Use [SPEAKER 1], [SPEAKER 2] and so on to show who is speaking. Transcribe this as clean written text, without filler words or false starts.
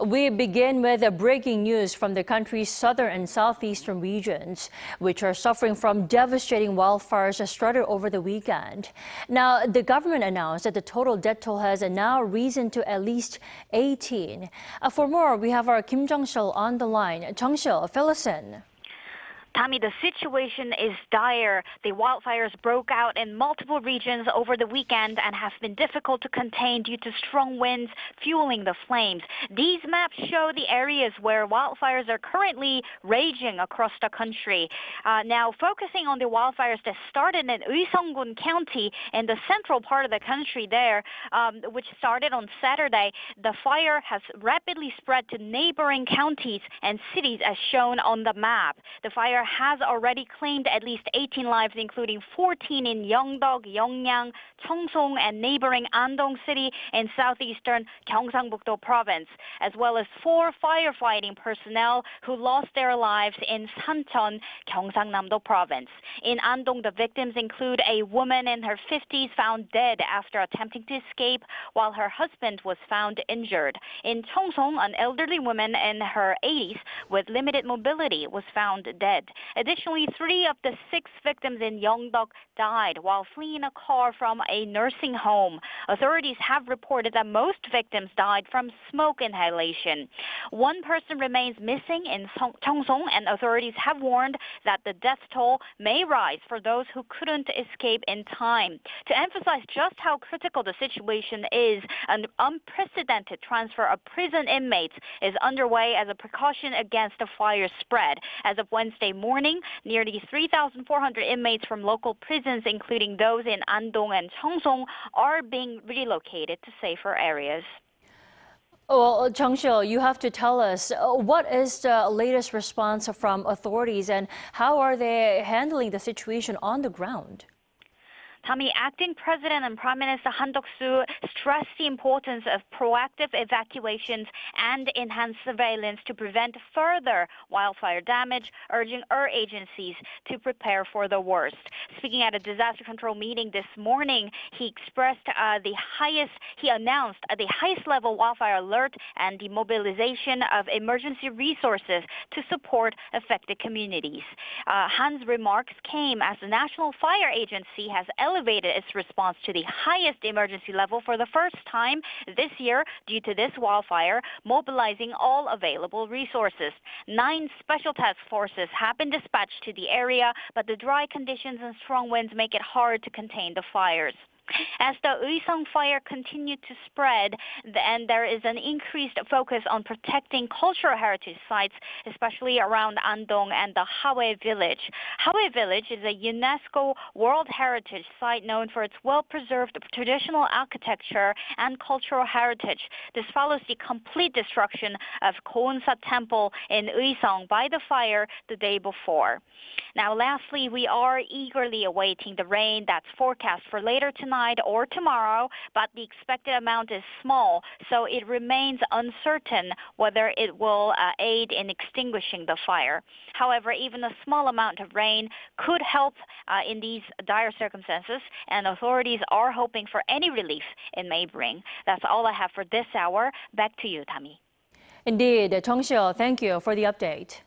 [SPEAKER 1] We begin with the breaking news from the country's southern and southeastern regions, which are suffering from devastating wildfires that started over the weekend. Now, the government announced that the total death toll has now risen to at least 18. For more, we have our Kim Jung-sil on the line. Jung-sil, fill us in.
[SPEAKER 2] Dami, the situation is dire. The wildfires broke out in multiple regions over the weekend and have been difficult to contain due to strong winds fueling the flames. These maps show the areas where wildfires are currently raging across the country. Now, focusing on the wildfires that started in Uiseong-gun County in the central part of the country there, which started on Saturday, the fire has rapidly spread to neighboring counties and cities as shown on the map. The fire has already claimed at least 18 lives, including 14 in Yeongdeok, Yeongyang, Cheongsong, and neighboring Andong city in southeastern Gyeongsangbuk-do Province, as well as 4 firefighting personnel who lost their lives in Sancheon, Gyeongsangnam-do Province. In Andong, the victims include a woman in her 50s found dead after attempting to escape, while her husband was found injured. In Cheongsong, an elderly woman in her 80s with limited mobility was found dead. Additionally, 3 of the 6 victims in Yeongdeok died while fleeing a car from a nursing home. Authorities have reported that most victims died from smoke inhalation. 1 person remains missing in Cheongsong, and authorities have warned that the death toll may rise for those who couldn't escape in time. To emphasize just how critical the situation is, an unprecedented transfer of prison inmates is underway as a precaution against the fire spread. As of Wednesday morning, nearly 3,400 inmates from local prisons, including those in Andong and Cheongsong, are being relocated to safer areas.
[SPEAKER 1] Well, Jung-sil, you have to tell us, what is the latest response from authorities and how are they handling the situation on the ground?
[SPEAKER 2] Dami, Acting President and Prime Minister Han Duck-soo stressed the importance of proactive evacuations and enhanced surveillance to prevent further wildfire damage, urging agencies to prepare for the worst. Speaking at a disaster control meeting this morning, he announced the highest level wildfire alert and the mobilization of emergency resources to support affected communities. Han's remarks came as the National Fire Agency has elevated its response to the highest emergency level for the first time this year due to this wildfire, mobilizing all available resources. 9 special task forces have been dispatched to the area, but the dry conditions and strong winds make it hard to contain the fires. As the Uiseong fire continued to spread, and there is an increased focus on protecting cultural heritage sites, especially around Andong and the Hawae Village. Hawae Village is a UNESCO World Heritage Site known for its well-preserved traditional architecture and cultural heritage. This follows the complete destruction of Goonsa Temple in Uiseong by the fire the day before. Now, lastly, we are eagerly awaiting the rain that's forecast for later tonight or tomorrow, but the expected amount is small, so it remains uncertain whether it will aid in extinguishing the fire. However, even a small amount of rain could help in these dire circumstances, and authorities are hoping for any relief it may bring. That's all I have for this hour. Back to you, Dami.
[SPEAKER 1] Indeed, Jung-sil, thank you for the update.